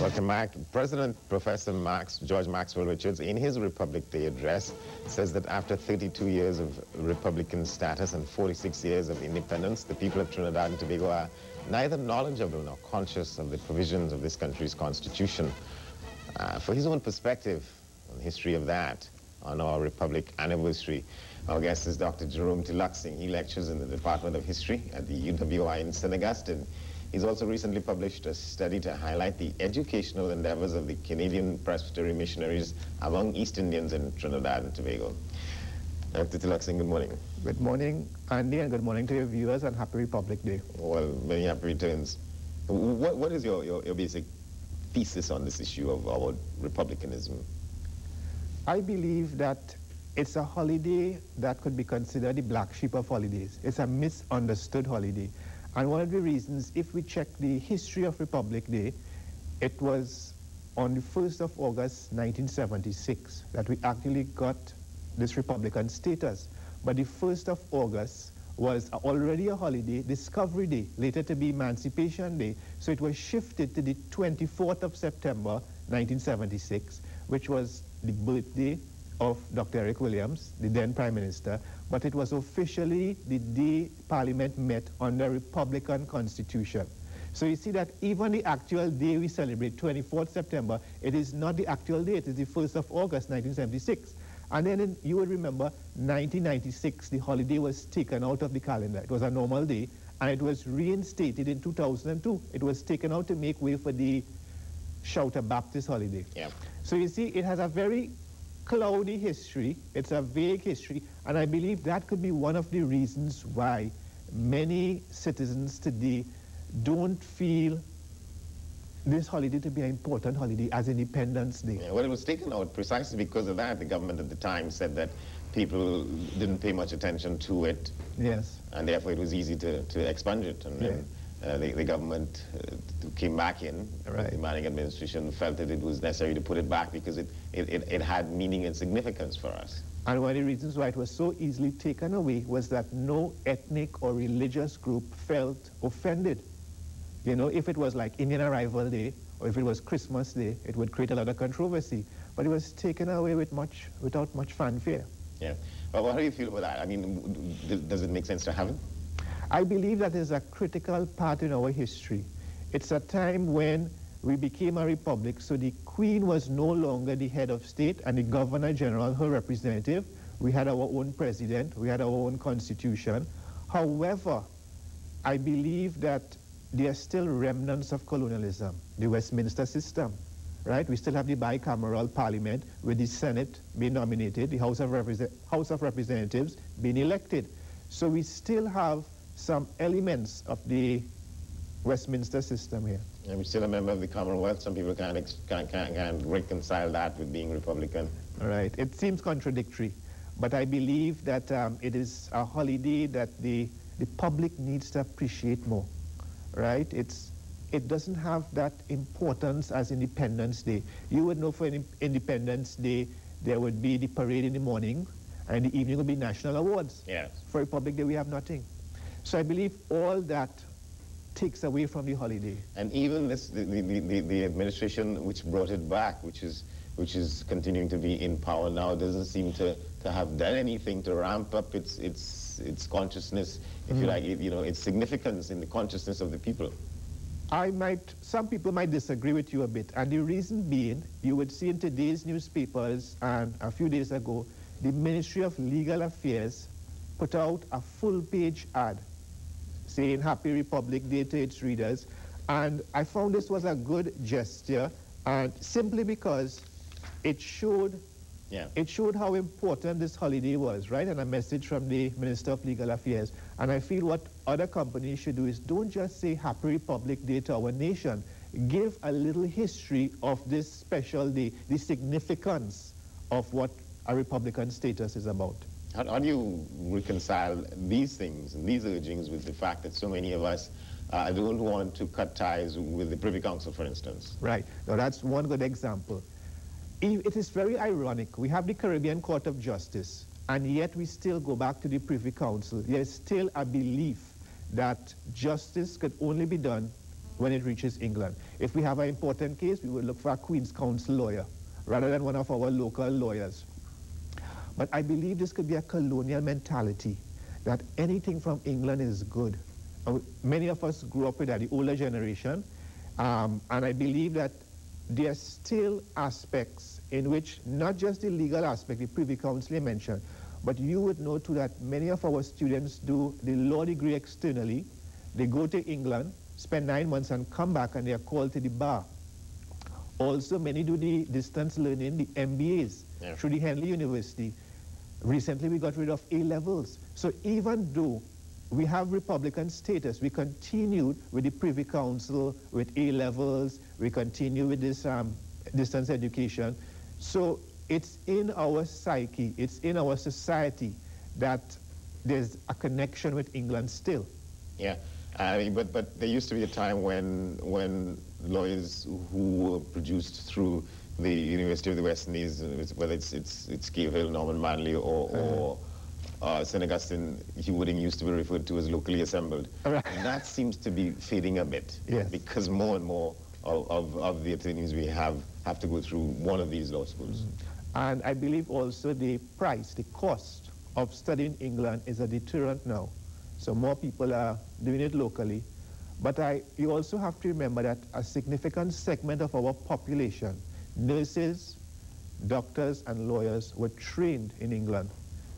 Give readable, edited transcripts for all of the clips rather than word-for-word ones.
Welcome back. President Professor George Maxwell Richards, in his Republic Day address, says that after 32 years of Republican status and 46 years of independence, the people of Trinidad and Tobago are neither knowledgeable nor conscious of the provisions of this country's constitution. For his own perspective on the history of that, on our Republic anniversary, our guest is Dr. Jerome Teelucksingh. He lectures in the Department of History at the UWI in St. Augustine. He's also recently published a study to highlight the educational endeavors of the Canadian Presbyterian missionaries among East Indians in Trinidad and Tobago. Dr. Teelucksingh, good morning. Good morning, Andy, and good morning to your viewers, and Happy Republic Day. Well, many happy returns. What is your basic thesis on this issue of our republicanism? I believe that it's a holiday that could be considered the black sheep of holidays. It's a misunderstood holiday. And one of the reasons, if we check the history of Republic Day, it was on the 1st of August 1976 that we actually got this Republican status. But the 1st of August was already a holiday, Discovery Day, later to be Emancipation Day. So it was shifted to the 24th of September 1976, which was the birthday of Dr. Eric Williams, the then Prime Minister, but it was officially the day Parliament met under Republican Constitution. So you see that even the actual day we celebrate, 24th September, it is not the actual day, it is the 1st of August, 1976. And then you will remember, 1996, the holiday was taken out of the calendar. It was a normal day, and it was reinstated in 2002. It was taken out to make way for the Shouter Baptist holiday. Yeah. So you see, it has a very cloudy history, it's a vague history, and I believe that could be one of the reasons why many citizens today don't feel this holiday to be an important holiday as Independence Day. Yeah, well, it was taken out precisely because of that. The government at the time said that people didn't pay much attention to it. Yes. And therefore it was easy to expunge it. And then the government came back in. Right. The Manning administration felt that it was necessary to put it back because it had meaning and significance for us. And one of the reasons why it was so easily taken away was that no ethnic or religious group felt offended. You know, if it was like Indian Arrival Day, or if it was Christmas Day, it would create a lot of controversy. But it was taken away without much fanfare. Yeah. Well, how do you feel about that? I mean, does it make sense to have it? I believe that is a critical part in our history. It's a time when we became a republic, so the Queen was no longer the head of state and the Governor General, her representative. We had our own president, we had our own constitution. However, I believe that there are still remnants of colonialism, the Westminster system, right? We still have the bicameral parliament with the Senate being nominated, the House of Representatives being elected. So we still have some elements of the Westminster system here. I'm still a member of the Commonwealth. Some people can't reconcile that with being Republican. All right. It seems contradictory, but I believe that it is a holiday that the public needs to appreciate more, right? It doesn't have that importance as Independence Day. You would know for Independence Day, there would be the parade in the morning, and in the evening would be national awards. Yes. For Republic Day, we have nothing. So I believe all that takes away from the holiday. And even the administration which brought it back, which is continuing to be in power now, doesn't seem to have done anything to ramp up its consciousness, if you like, its significance in the consciousness of the people. Some people might disagree with you a bit, and the reason being, you would see in today's newspapers, and a few days ago, the Ministry of Legal Affairs put out a full-page ad saying Happy Republic Day to its readers. And I found this was a good gesture, and simply because it showed how important this holiday was, right? And a message from the Minister of Legal Affairs. And I feel what other companies should do is don't just say Happy Republic Day to our nation. Give a little history of this special day, the significance of what a Republican status is about. How do you reconcile these things and these urgings with the fact that so many of us don't want to cut ties with the Privy Council, for instance? Right. Now, that's one good example. It is very ironic. We have the Caribbean Court of Justice, and yet we still go back to the Privy Council. There's still a belief that justice could only be done when it reaches England. If we have an important case, we would look for a Queen's Counsel lawyer rather than one of our local lawyers. But I believe this could be a colonial mentality, that anything from England is good. Many of us grew up with that, the older generation, and I believe that there are still aspects in which, not just the legal aspect, the Privy Council you mentioned, but you would know too that many of our students do the law degree externally. They go to England, spend 9 months and come back and they are called to the bar. Also, many do the distance learning, the MBAs, through the Henley University. Recently, we got rid of A-levels. So even though we have Republican status, we continued with the Privy Council, with A-levels, we continue with this distance education. So it's in our psyche, it's in our society that there's a connection with England still. Yeah, but there used to be a time when lawyers who were produced through the University of the West Indies, whether it's Cave Hill, Norman Manley, or St. Augustine, Hewarding used to be referred to as locally assembled. Right. And that seems to be fading a bit, because more and more of the attorneys we have to go through one of these law schools. And I believe also the price, the cost of studying England is a deterrent now. So more people are doing it locally. But you also have to remember that a significant segment of our population, nurses, doctors, and lawyers, were trained in England.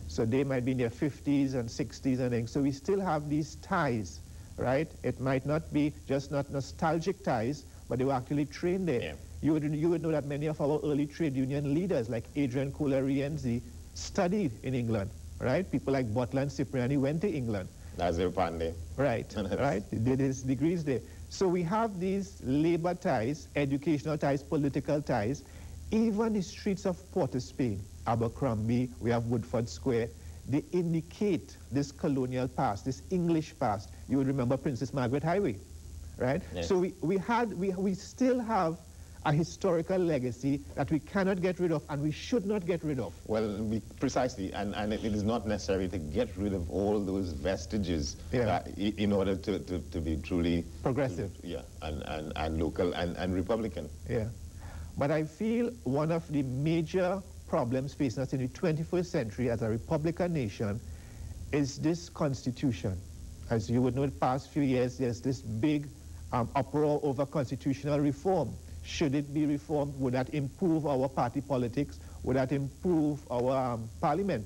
So they might be in their 50s and 60s and things. So we still have these ties, right? It might not be just not nostalgic ties, but they were actually trained there. Yeah. You would know that many of our early trade union leaders, like Adrian Kohler-Rienzi, studied in England, right? People like Butler and Cipriani went to England. Nazir Pandey. Right, right. They did his degrees there. So we have these labor ties, educational ties, political ties. Even the streets of Port of Spain, Abercrombie, we have Woodford Square, they indicate this colonial past, this English past. You would remember Princess Margaret Highway, right? Yes. So we still have a historical legacy that we cannot get rid of and we should not get rid of. Well, precisely, and it is not necessary to get rid of all those vestiges in order to be truly progressive. And local and Republican. Yeah. But I feel one of the major problems facing us in the 21st century as a Republican nation is this constitution. As you would know, in the past few years, there's this big uproar over constitutional reform. Should it be reformed? Would that improve our party politics? Would that improve our parliament?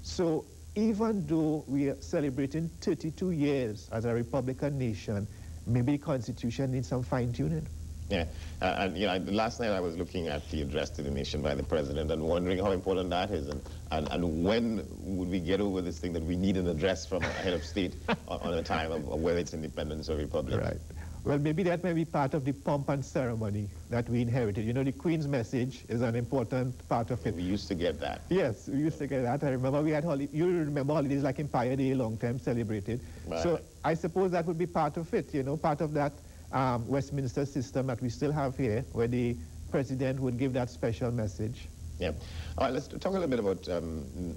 So even though we are celebrating 32 years as a Republican nation, maybe the Constitution needs some fine-tuning. Yeah, and you know, last night I was looking at the address to the nation by the president and wondering how important that is, and when would we get over this thing that we need an address from a head of state on a time of whether it's independence or republic. Right. Well, maybe that may be part of the pomp and ceremony that we inherited. You know, the Queen's message is an important part of it. We used to get that. Yes, we used to get that. I remember we had you remember holidays like Empire Day, long time celebrated. Right. So I suppose that would be part of it, you know, part of that Westminster system that we still have here, where the president would give that special message. Yeah. All right, let's talk a little bit about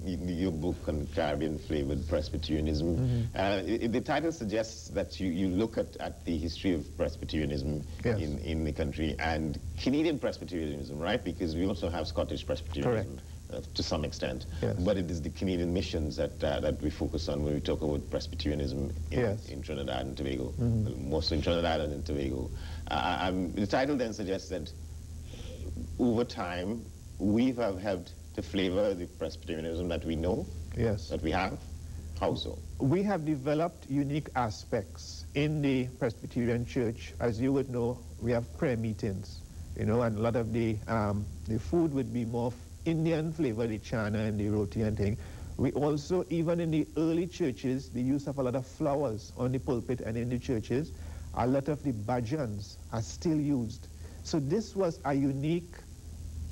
your book on Caribbean-flavored Presbyterianism. The title suggests that you look at the history of Presbyterianism in the country and Canadian Presbyterianism, right? Because we also have Scottish Presbyterianism to some extent. Yes. But it is the Canadian missions that we focus on when we talk about Presbyterianism in Trinidad and Tobago, mostly in Trinidad and in Tobago. The title then suggests that over time, we have helped to flavor the Presbyterianism that we know, that we have. How so? We have developed unique aspects in the Presbyterian Church. As you would know, we have prayer meetings, you know, and a lot of the food would be more Indian flavor, the chana and the roti and thing. We also, even in the early churches, the use of a lot of flowers on the pulpit and in the churches, a lot of the bhajans are still used. So this was a unique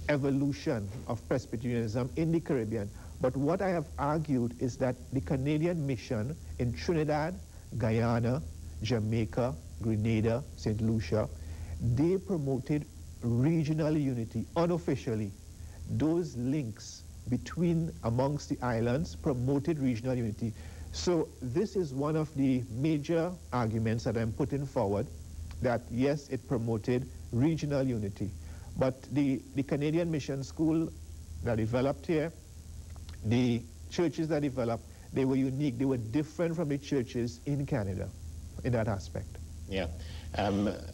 evolution of Presbyterianism in the Caribbean. But what I have argued is that the Canadian mission in Trinidad, Guyana, Jamaica, Grenada, St. Lucia, they promoted regional unity unofficially. Those links amongst the islands promoted regional unity. So this is one of the major arguments that I'm putting forward, that, yes, it promoted regional unity. But the Canadian mission school that developed here, the churches that developed, they were unique. They were different from the churches in Canada in that aspect. Yeah.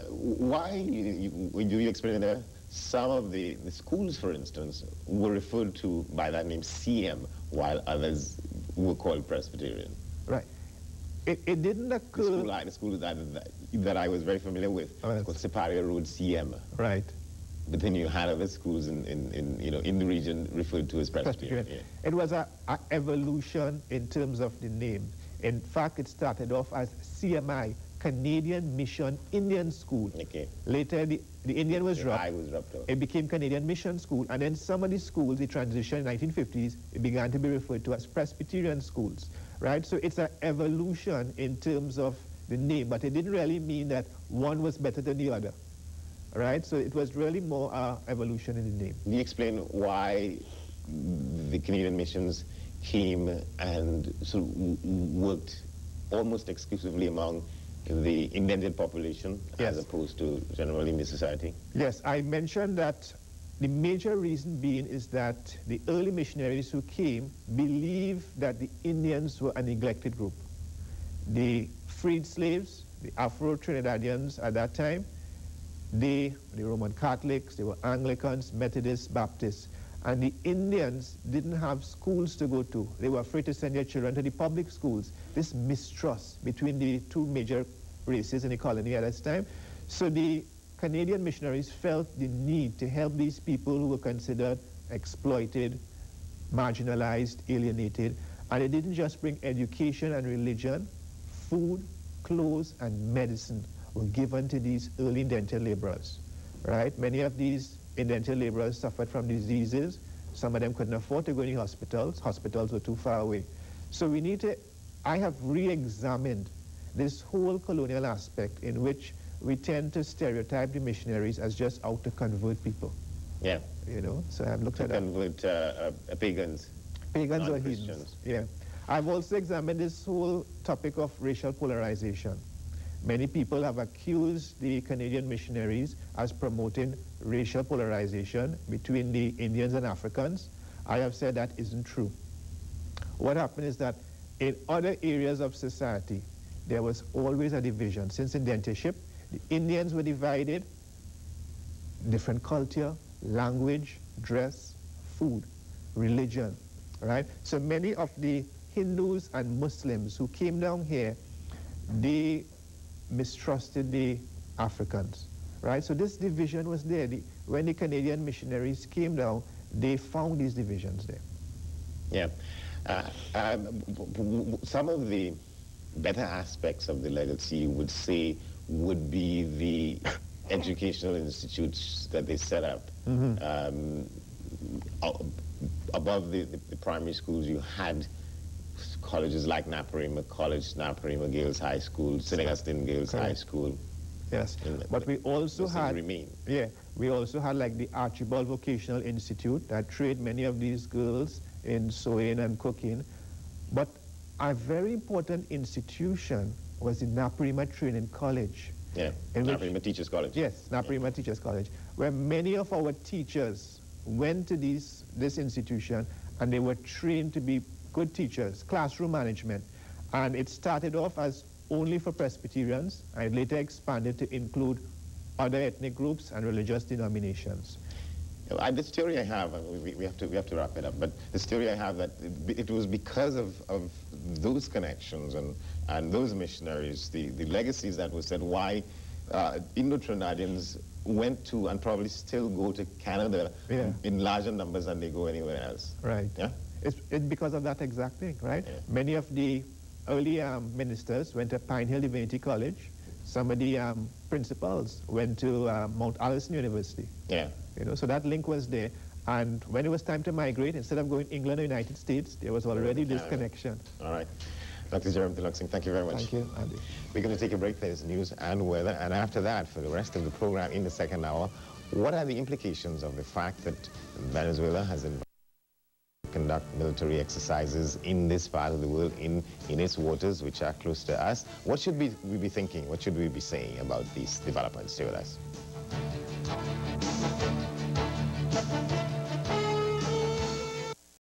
Why do you explain that some of the schools, for instance, were referred to by that name CM, while others were called Presbyterian? Right. It didn't occur... The school that I was very familiar with, called Siparia Road CM. Right. But then you had other schools in the region referred to as Presbyterian. Yeah. It was an evolution in terms of the name. In fact, it started off as CMI, Canadian Mission Indian School. Okay. Later, the Indian was dropped. I was dropped out. It became Canadian Mission School. And then some of the schools, the transition in the 1950s, it began to be referred to as Presbyterian schools. Right? So it's an evolution in terms of the name, but it didn't really mean that one was better than the other. Right? So it was really more evolution in the name. Can you explain why the Canadian missions came and sort of worked almost exclusively among the indented population, yes, as opposed to generally in the society? Yes, I mentioned that the major reason being is that the early missionaries who came believed that the Indians were a neglected group. The freed slaves, the Afro-Trinidadians at that time, the Roman Catholics, they were Anglicans, Methodists, Baptists, and the Indians didn't have schools to go to. They were afraid to send their children to the public schools. This mistrust between the two major races in the colony at that time. So the Canadian missionaries felt the need to help these people who were considered exploited, marginalized, alienated, and it didn't just bring education and religion. Food, clothes, and medicine were given to these early indented laborers, right? Many of these indented laborers suffered from diseases. Some of them couldn't afford to go to hospitals. Hospitals were too far away. So we need to, I have re-examined this whole colonial aspect in which we tend to stereotype the missionaries as just out to convert people. Yeah. You know, so I've looked at that. Convert pagans. Pagans or heathens. Yeah. I've also examined this whole topic of racial polarization. Many people have accused the Canadian missionaries as promoting racial polarization between the Indians and Africans. I have said that isn't true. What happened is that in other areas of society, there was always a division. Since indentureship, the Indians were divided, different culture, language, dress, food, religion, right? So many of the Hindus and Muslims who came down here, they mistrusted the Africans, right? So this division was there. When the Canadian missionaries came down, they found these divisions there. Yeah. Some of the better aspects of the legacy would say would be the educational institutes that they set up. Mm-hmm. Above the primary schools, you had colleges like Naparima College, Naparima Girls High School, St. Augustine Girls High School. Yes, but we also had, we also had like the Archibald Vocational Institute that trained many of these girls in sewing and cooking. But a very important institution was the Naparima Training College. Yeah, Naparima Teachers College. Yes, Naparima Teachers College, where many of our teachers went to this institution and they were trained to be good teachers, classroom management. And it started off as only for Presbyterians, and later expanded to include other ethnic groups and religious denominations. This theory I have, we have to wrap it up, but this theory I have that it was because of those connections and those missionaries, the legacies that were set, why Indo-Trinidadians went to and probably still go to Canada in larger numbers than they go anywhere else. Right. Yeah? It's because of that exact thing, right? Yeah. Many of the early ministers went to Pine Hill Divinity College. Some of the principals went to Mount Allison University. Yeah. You know, so that link was there. And when it was time to migrate, instead of going England or United States, there was already this connection. All right. Dr. Jerome Teelucksingh, thank you very much. Thank you, Andy. We're going to take a break. There's news and weather. And after that, for the rest of the program in the second hour, what are the implications of the fact that Venezuela has conducted conduct military exercises in this part of the world, in its waters, which are close to us. What should we be thinking? What should we be saying about these developments? Stay with us.